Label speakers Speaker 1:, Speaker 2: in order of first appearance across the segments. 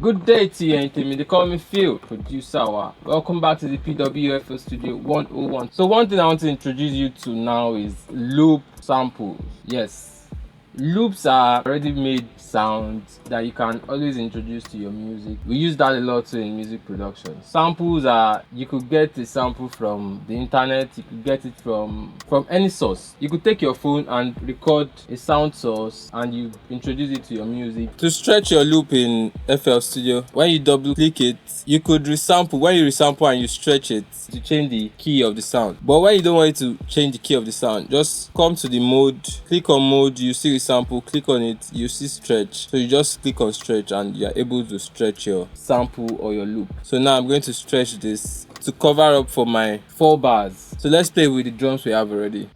Speaker 1: Good day to you, Anthony. They call me Phil, producer. Welcome back to the PWFL Studio 101. So one thing I want to introduce you to now is loop samples. Yes, loops are already made sounds that you can always introduce to your music. We use that a lot too in music production. Samples are, you could get a sample from the internet, you could get it from any source. You could take your phone and record a sound source and you introduce it to your music. To stretch your loop in FL Studio, when you double click it, you could resample. When you resample and you stretch it to change the key of the sound. But when you don't want it to change the key of the sound, just come to the mode, click on mode, you see resample, click on it, you see stretch. So you just click on stretch and you're able to stretch your sample or your loop. So now I'm going to stretch this to cover up for my 4 bars. So let's play with the drums we have already.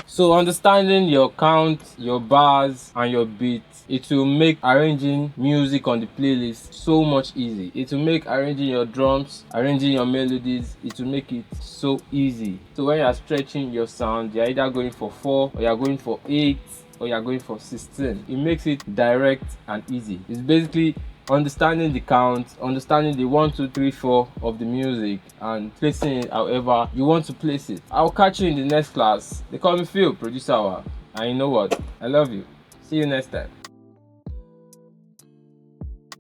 Speaker 1: So understanding your count, your bars and your beats, it will make arranging music on the playlist so much easy. It will make arranging your drums, arranging your melodies, it will make it so easy. So when you are stretching your sound, you're either going for 4 or you're going for 8 or you're going for 16. It makes it direct and easy. It's basically understanding the count, understanding the 1, 2, 3, 4 of the music and placing it however you want to place it. I'll catch you in the next class. They call me Phil, producer. And you know what? I love you. See you next time.